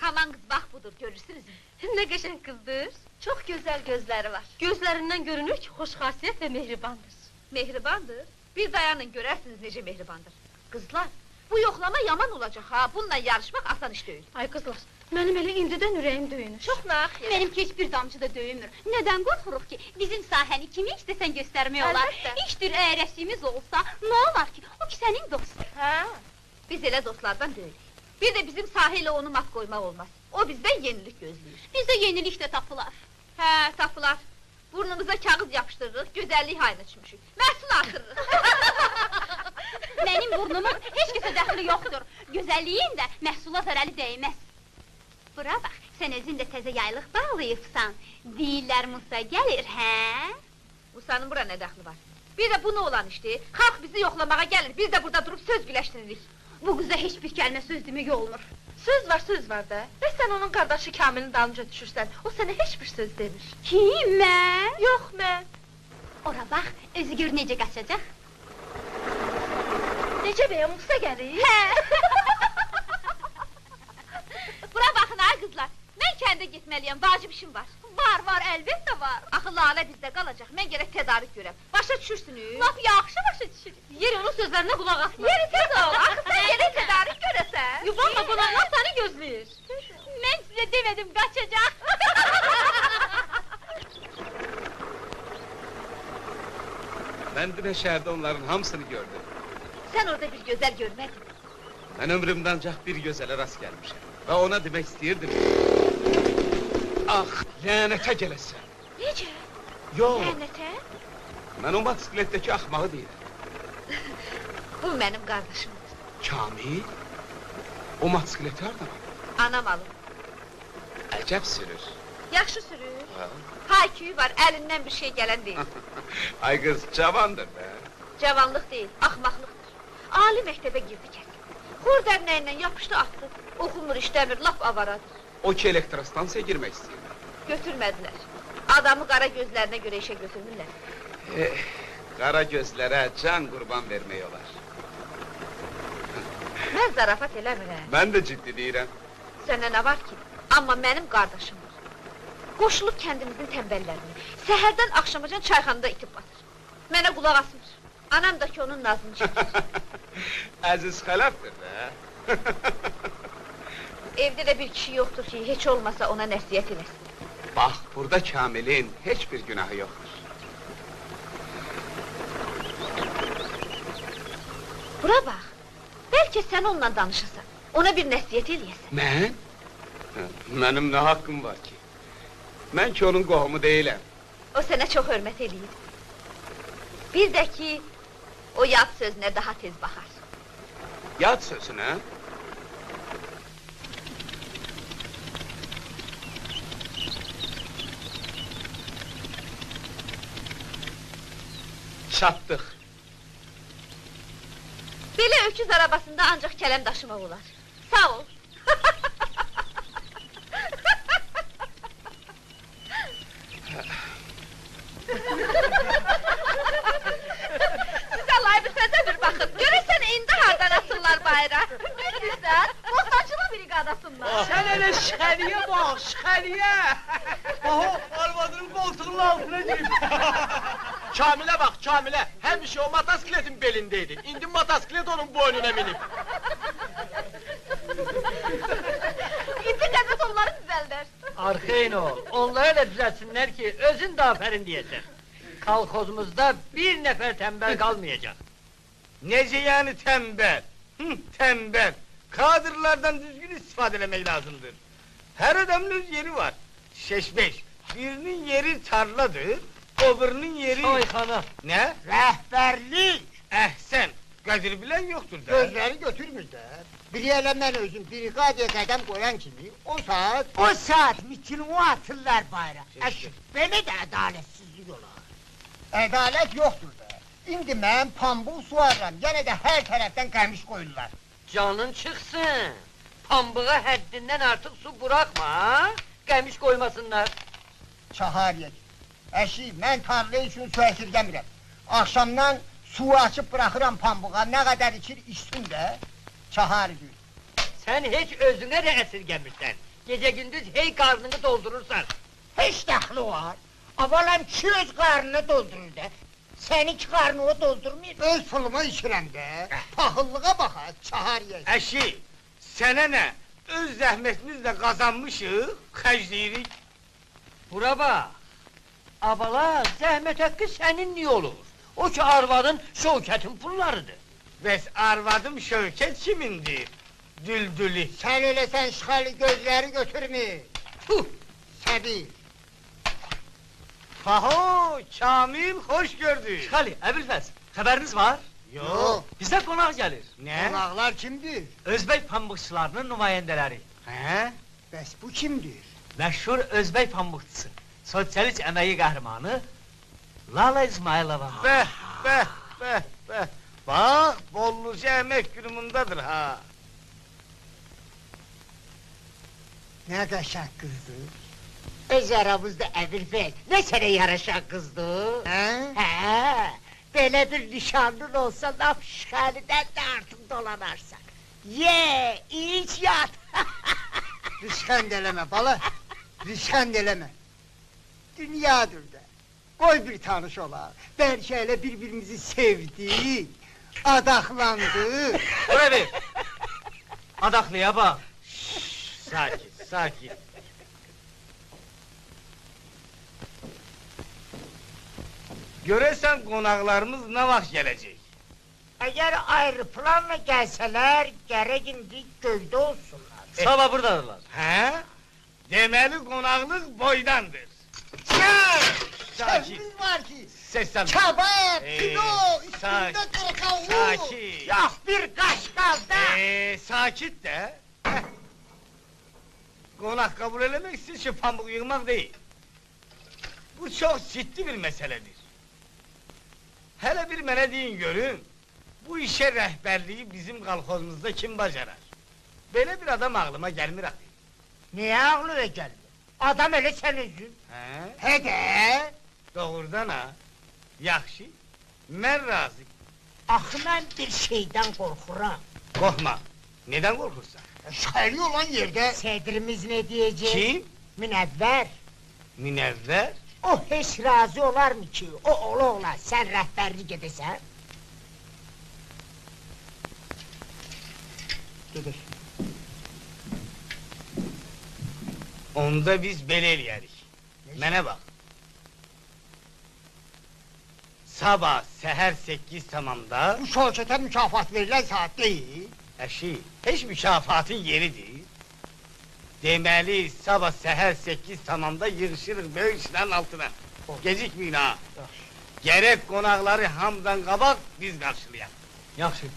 Haman kız bak budur, görürsünüz mü? Ne qəşəng qızdır. Çok güzel gözleri var. Gözlərindən görünür ki, xoş xasiyyət və mehribandır. Mehribandır. Bir dayanın, görersiniz nece mehribandır. Kızlar, bu yoklama yaman olacak ha, bununla yarışmak asan iş değil. Ay qızlar, mənim elə indidən ürəyim döyünür. Çok naxiyə. Benimki hiçbir damcı da döyünmür. Neden qorxuruq ki? Bizim sahəni kimi istesen göstermək olar. Əlbəttə. İşdir əyrəşimiz olsa, nə olar ki? O ki senin dostun. Ha, biz elə dostlardan değiliz. Bir de bizim sahiyle onu mat koymak olmaz. O bizden yenilik gözlüyor. Bizde yenilik de tapılar. He, tapılar. Burnumuza kağıt yapıştırırıq, güzelliği hayını içmişik. Məhsul artırırıq. Benim burnumun heç kəsə dəxli yoxdur. Gözəlliyin də məhsula zərəli dəyməz. Bura bax, sən özün də təzə yaylıq bağlayıbsan. Deyirlər Musa gəlir, hə? Musa'nın bura ne dəxli var? Bir de bu ne olan işti? Kalk bizi yoklamağa gelir, biz de burada durup söz güleştiririk. Bu qıza heç bir kəlmə söz demək olmur. Söz var da. Və sən onun qardaşı Kamilin dalınca düşürsən, o sənə heç bir söz demir. Kim, mən? Yox, mən. Ora bax, özü gör necə qaçacaq. Necə bəyə, Musa gəlir? Hə! Bura baxın ha kızlar, ben kendi gitmeliyim, vacib işim var. Var, əlbəttə var. Axı Lalə bizdə qalacaq, mən gərək tədarik görəm. Başa düşürsünüz? Lap yaxşı başa düşürük. Yer onun sözlərinə qulaq asma. Yeri tez ol, axı sən gərək tədarik görəsən. Yubanma, qonaqlar səni gözləyir. Mən sizə demədim, qaçacaq. Ben dün şehirde onların hamısını gördüm. Sen orada bir güzel görmedin. Ben ömrümde ancak bir gözele rast gelmişim. Ve ona demek isteyirdim. Ah, lanete gelesin. Necə? Yok, Lənətə? ben o motosikletteki ahmağı değilim. Bu mənim qardaşımdır. Kamil, o motosikleti nereden aldın? Anam alıb. Əcəb sürür. Yaxşı sürür. Ha? Hayküyü var, əlindən bir şey gələn deyil. Ay kız, cavandır be. Cavanlıq deyil, axmaqlıqdır. Ali məktəbə girdi kəsin. Xur dərnəyindən yapışdı atdı. Oxumur, işləmir, lap avaradır. O ki elektrostansiyaya girmek istiyor. Götürmədilər. Adamı qara gözlərinə görə işə götürmürlər. Kara gözlere can kurban vermeyi olar. Mən zarafat eləmirəm. Ben de ciddi değilim. Səndə nə var ki? Amma mənim qardaşım var. Qoşulub kəndimizin tənbəllərini. Səhərdən axşamacan çayxanada itib batır. Mənə qulaq asmır. Anam da ki onun nazını çəkir. Aziz xələfdir be. Evdə də bir kişi yoxdur ki, heç olmasa ona nəsiyyət eləsin. Bak, burada Kamil'in hiçbir günahı yoktur. Bura bax, bəlkə sən onunla danışasan, ona bir nəsiyyət eləyəsən. Mən? Mənim nə haqqım var ki? Mən ki onun qohumu deyiləm. O sənə çox hörmət eləyir. Bir də ki, o yad sözünə daha tez baxar. Yad sözünə? Çatdıq. Belə öküz arabasında ancaq kələm daşımaq olar. Sağ ol. Sizə layıqlı sözə bir baxın. Görürsən indi hardan atırlar bayra. Ne güzel, bostancılı briqadasından. Sen hele şəriyə bax, şəriyə! Aha, arvadının koltuğunun altına girip. Kamil'e bak, Kamil'e! Həmişə o motosikletin belindeydi. İndi motosiklet onun boynuna minib. İndi qəzet onları düzəldər. Arxeyn ol, onları da düzeltsinler ki özün de aferin diyesin. Kalkozumuzda bir nefer tembel kalmayacak. Nece yani tembel? Tembel! Kadırlardan düzgün istifade etmek lazımdır. Her adamın öz yeri var. Şeşbeş, birinin yeri tarladır, öbürünün yeri... Soyxana. Ne? Rəhbərlik! Əhsən! Qədir bilən yoxdur da. Gözləri götürmürlər. Biri elə mən özüm briqadiya qədəm qoyan kimi, o saat mitinini atırlar bayra. Belə də ədalətsizlik olar. Ədalət yoxdur da. İndi mən pambıq suarram, yenə də hər tərəfdən qəmiş qoyurlar. Canın çıksın. Pambığa haddinden artık su bırakma ha? Qəmiş koymasınlar. Çahar yedi. Əşi, mən tarla üçün su əsirgəmirəm. Axşamdan su açıb bırakıram pambığa, nə qədər içir içsin də. Çahar gül. Sen hiç özüne de esirgemişsen. Gece gündüz hey karnını doldurursan. Hiç dahli var. Avalan ki öz karnını doldurur da. Seninki karnı o doldurmuyor. Öz puluma içirəm de. Pahallığa bak ha, çahar ye. Əşi, sənə nə? Öz zəhmətimizlə qazanmışıq, xərcləyirik. Bura bax. Abala, zəhmət haqqı sənin niyə olur? O ki arvadın, Şövkətin pullarıdır. Bəs arvadım Şövkət kimindir? Düldülü. Sen öyle sen şıkalı gözleri götürme. Tuh! Səbil. Faho, Kamil, hoş gördük. Xali, Əbilfəz, xəbəriniz var? Yox. Bizə qonaq gəlir. Nə? Qonaqlar kimdir? Özbək pambıqçılarının nümayəndələri. Hə? Bəs bu kimdir? Məşhur Özbək pambıqçısı, sosialist əməyi qəhrəmanı Lala İsmailova. Bəh, bəh, bəh, bəh. Bax, Bollucu əmək günümündadır ha. Ne qəşəng qızdır. Öz aramızda Əbilfəz, ne sənə yaraşan qızdır? Hə, belə bir nişanlın olsa laf şəlidən də artıq dolanarsan. Ye, iç, yat! Rişkənd eləmə bala, rişkənd eləmə. Dünyadır da, qoy bir tanış olaq. Bəlkə elə bir-birimizi sevdik, adaqlandık. Ora ver! Adaqlıya bax! Sakin, sakin. Görəsən qonaqlarımız nə vaxt gələcək? Əgər ayrı planla gəlsələr, gərək indi göydə olsunlar. Sabah buradadırlar. Hə? Deməli qonaqlıq boydandır. Sakin. Sözümüz var ki, Səslən. kabab, Ee, kilo, üstünde sakin, kakavu. sakin. Yok bir kaşkalda. Sakit də. Heh. Qonaq qəbul eləmək siz ki, pambıq yığmaq deyil. Bu çox ciddi bir məsələdir. Hələ bir mənə deyin görün, bu işə rəhbərliyi bizim qalxozumuzda kim bacarar? Belə bir adam ağlıma gəlmir axı. Niye ağlına geldi? Adam öyle sen özün. Hə? He de. Doğrudan ha? Yaxşı, mən razı. Axı mən bir şeyden korkuram. Qorxma, nədən qorxursan? Şəli olan yerde. Sedrimiz ne diyecek? Kim? Münevver. Münevver? O hiç razı olar mı ki? O ola sen rehberlik edesen? Gedir. Onda biz belə eləyərik. Mənə bax. Sabah səhər 8 tamamda, Bu şirkete mükafat verilen saat değil. əşi, heç mükafatın yeridir. Deməli, sabah səhər 8 tamamda yığışırıq böyük işlərin altına. Gecikməyin ha. Gərək qonaqları hamıdan qabaq biz qarşılayaq. Yaxşı.